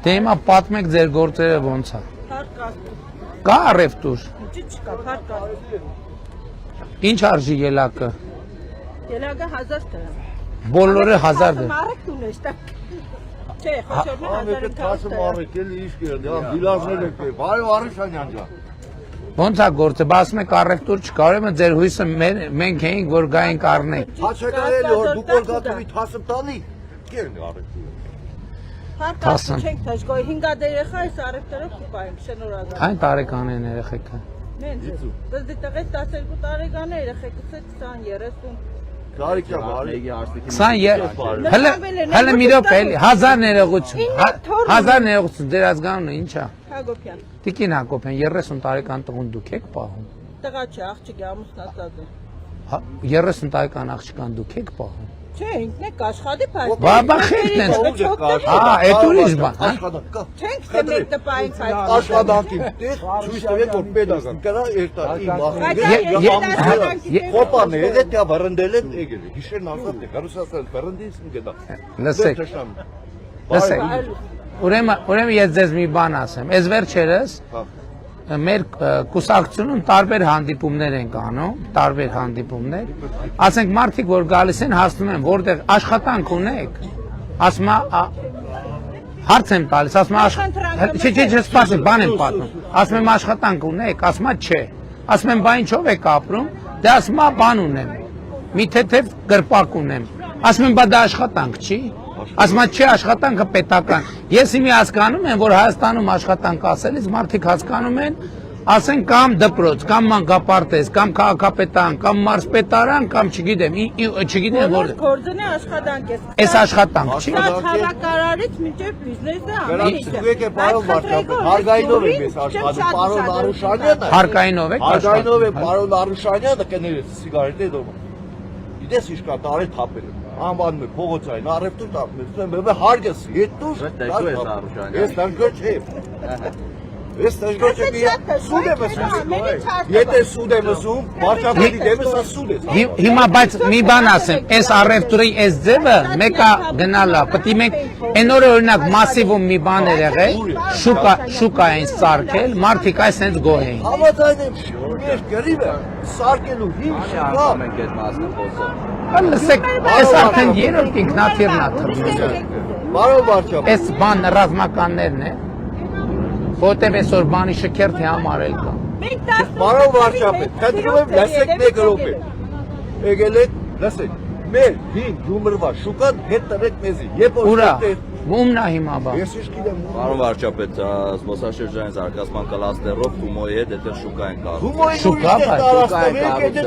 Դե հիմա պատմեք ձեր գործերը ոնց է։ Կա առևտուր։ Ինչ արժի ելակը։ Ելակը 1000 դրամ։ Բոլորը 1000 դրամ։ Մարեկտուն է ստակ։ Չէ, խոշորն 1500 դրամ։ Ոնց է գործը, ասում եք առևտուր չկա, ուրեմն ձեր հույսը մենք էինք, որ գայինք առնենք։ Հաչակարելի որ դուք որ գատովի թասը տալի, կերն առևտուր։ Հարկասը չենք թաշկոյ, 5 երեխա այս առևտուրով կուպայինք, շնորհակալ։ Այն տարեկան են երեխեքը։ Մենց, բայց դե տղեկ 12 տարեկան է, երեխեքս 20, 30։ Կարիք է բարի։ 20 հələ մի րոպե էլի 1000 ներողություն 1000 ներողություն ձեր ազգանունը ինչ է Հակոբյան Տիկին Հակոբյան 30 տարեկան տղուն դուք եք պահում Տղա չէ աղջիկ է ամուսնացած է 30 տարեկան աղջկան դուք եք պահում Չէ ինքն է կաշխատի բայց Բաբա խելքն են այդ ուրիշ բան Չենք թե մեկ տպայինք այդ աշխատանքին տեղ ցույց տվեք որ pedagogan կրա երտակի մախի Խոպան է դա վրընդել են եկել հիշերն անկապ է կարուսասել վրընդից գետա Լսեք ուրեմն ես ձեզ մի բան ասեմ այս վերջերս մեր կուսակցությունում տարբեր հանդիպումներ են կանում, տարբեր հանդիպումներ, ասենք մարդիկ որ գալիս են հասնում են որտեղ աշխատանք ունեք, ասում հարց եմ տալիս, ասում չէ, սպասի, բան եմ պատմում, ասում եմ աշխատանք ունեք, ասում չէ, ասում եմ բա ինչով եք ապրում, դե ասում բան ունեմ, մի թեթև գրպակ ունեմ, ասում եմ բա դա աշխատանք չի, ասում չէ աշխատանքը պետական, ես իմի հասկանում եմ, որ Հայաստանում աշխատանք ասելիս մարդիկ հասկանում են, ասեն կամ դպրոց, կամ մանկապարտեզ, կամ քաղաքապետարան, կամ մարզպետարան, կամ չգիտեմ որ գործունի աշխատանք է։ Այս աշխատանք չի։ Հավաքարարից մինչև բիզնեսը ամենից։ Դուք եք պարոն Վարդապետ, հարգայինով եք մեզ աշխատում, պարոն Արուշանյանը։ Հարգայինով եք Հարգայինով է պարոն Արուշանյանը կներես սիգարետ է դոմը։ Գիտես ինչ կա տարի թափել։ Անվանում է փողոցային առևտուր տապում, հարգես, հետո ես դանկը չէ։ Ես դժգոհ չեմ սուդ եմ ասում։ Եթե սուդ եմ ասում, վարչապետի դեմս սուդ է։ Հիմա բայց մի բան ասեմ, այս առևտուրի այս ձևը մեկը գնալա, պետք է մենք այն օրը օրինակ մասիվում մի բան էր եղել, շուկա են սարքել, մարդիկ այսպես գոհ էին։ Համաձայն եմ, ես գերիվը սարքելու հիմք շուկա։ Մենք այդ մասն խոսում։ Լսեք, այս արդեն երրորդ ինքնաթիռն է թռնում։ Պարոն վարչապետ։ Այս բան ռազմականներն է։ Որտև այսօր բանի շքերթի համարել կա։ Պարոն վարչապետ, խնդրում եմ լսեք մեկ րոպե։ Եկել եք, լսեք։ Մեր 5 յումորվա շուկան հետ տրեք մեզի։ Երբ որ ումն է հիմա բա։ Ես ինչ գիտեմ։ Պարոն վարչապետ, զբոսաշրջանային զարգացման կլաստերով Թումոյի հետ այդ շուկա են կառուցում։ Թումոյի շուկա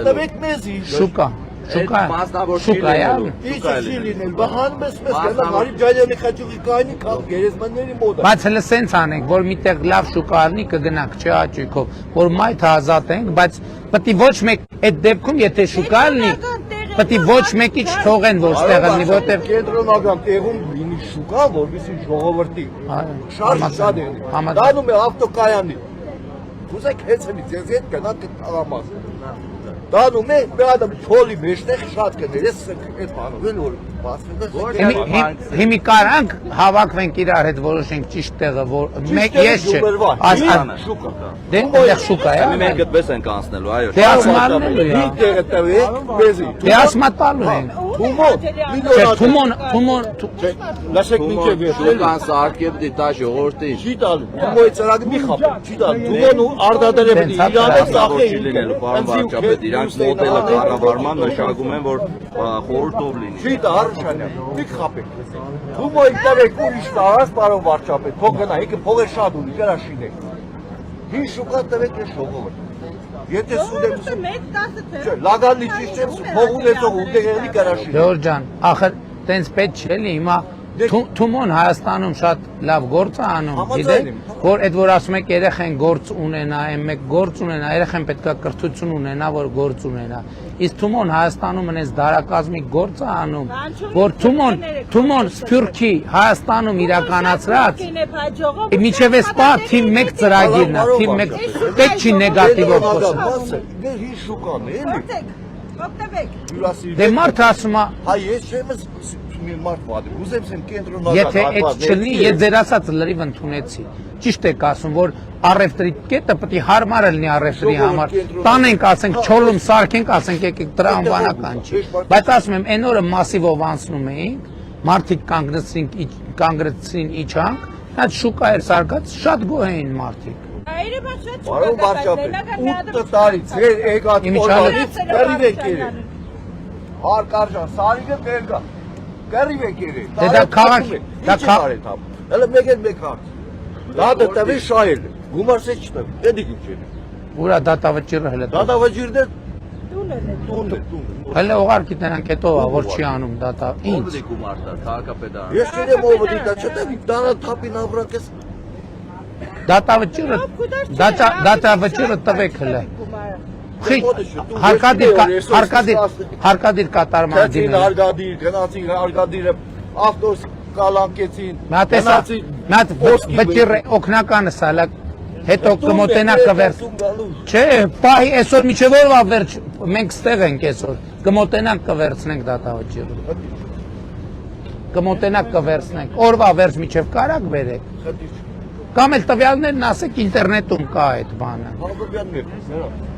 տրեք մեզի։ Շուկա Շուկա է։ Ինչ չի լինել, բահան մեզ գնա Մարիվ Ջանյանի խաչուղի կայանի կապ գերեզմանների մոտ։ Բայց հələ սենց անենք, որ միտեղ լավ շուկա առնի կգնանք չի աճույքով, որ մայթը ազատենք, բայց պետք է ոչ մեկ այդ դեպքում եթե շուկա լինի, պետք է ոչ մեկի չթողեն որ ստեղ լինի, որտեղ կենտրոնական տեղում լինի շուկա, որովհետեւ ժողովրդի շատ է։ Դանում է ավտոկայանի։ Ուզեք հեծելի ձեզ հետ գնանք տղամաս։ Դանում է բադամ փոլի մեջտեղ շատ կներես այդ բանով են որ Հիմի կարանք հավաքվենք իրար հետ որոշենք ճիշտ տեղը որ մեկ ես չէ դե այդտեղ շուկա է Մենք այդպես ենք անցնելու, այո։ Դե ասմանելու է տեղը տվեք մեզի Դե ասմա տալու են Թումոն լսեք մինչև Շուկան սարքել դիտա ժողովրդին չի տալու Թումոյի ծրագը մի խապ չի տալու Թումոն ու արդադերը պետք է իրանը ծախի լինելու պարոն վարչապետ իրանք մոդելը կառավարման նշանակում են որ խորհրդով լինի Չի տա Արուշանյան մի խապեք Թումոյի տվեք ուրիշ տարած պարոն վարչապետ փող գնա եկե փողը շատ ունի կրաշինեք Հին շուկա տվեք ես ժողովուրդ Եթե սուդ եմ լագալի ճիշտ եմ փող ունեցող ուտեղի կրաշինեք Ժորժ ջան ախր տենց պետք չէ լի հիմա Թումոն Հայաստանում շատ լավ գործ է անում, գիտեք, որ այդ որ ասում եք երեխեն գործ ունենա, մեկ գործ ունենա, երեխեն պետք է կրթություն ունենա, որ գործ ունենա։ Իսկ Թումոն Հայաստանում այնպես դարակազմիկ գործ է անում, որ Թումոն Սփյուռքի Հայաստանում իրականացրած միջև էս պա թիվ 1 ծրագիրն է, թիվ 1 պետք չի նեգատիվով խոսել։ Հին շուկան է, էլի։ Դե մարդ ասում է, հայ ես չեմ մի մարդ վադի։ Ուզեմ սեմ կենտրոնական Եթե այդ չլինի, ես ձեր ասածը լրիվ ընդունեցի։ Ճիշտ եք ասում, որ առևտրի կետը պետք է հարմար լինի առևտրի համար։ Տանենք, ասենք, չոլում սարքենք, ասենք, եկեք դրա անվանական չի։ Բայց ասում եմ, այն օրը մասիվով անցնում էինք, մարդիկ կանգնեցին իջանք, այդ շուկա էր սարկած, շատ գոհ էին մարդիկ։ Բարոն վարչապետ, 8 տարի ձեր եկած օրվանից կռիվ եք երել։ Հարկարժան, սարիգը կերգա, կռիվ եք երել։ Դա քաղաքի, դա Հələ մեկ հարց։ Դա տվի շահել, գումարսեց չտվի, դեդիկ ինչ էր։ ուրա դատավճիռը հələ։ Դատավճիրներ Տուն է։ Հələ ուղարկի նրանք հետո որ չի անում դատա։ Ինչ։ Ով դի գումարտա, քաղաքապետարան։ Ես չեմ ով դիտա, չտվի, դանա թափին ապրակես։ Դատավճիռը տվեք հələ։ Հարկադիր կատարման դիմել։ Հարկադիր, գնացին հարկադիրը ավտոս կալանկեցին։ Մատ վճիռը օգնականս հələ հետո կմոտենա կվերց։ Չէ, պահի այսօր միջև օրվա վերջ մենք ստեղ ենք այսօր։ Կմոտենանք կվերցնենք դատավճիռը։ Կմոտենանք կվերցնենք։ Օրվա վերջ միջև կարակ բերեք։ Կամ էլ տվյալներն ասեք ինտերնետում կա այդ բանը։ Հակոբյանն է։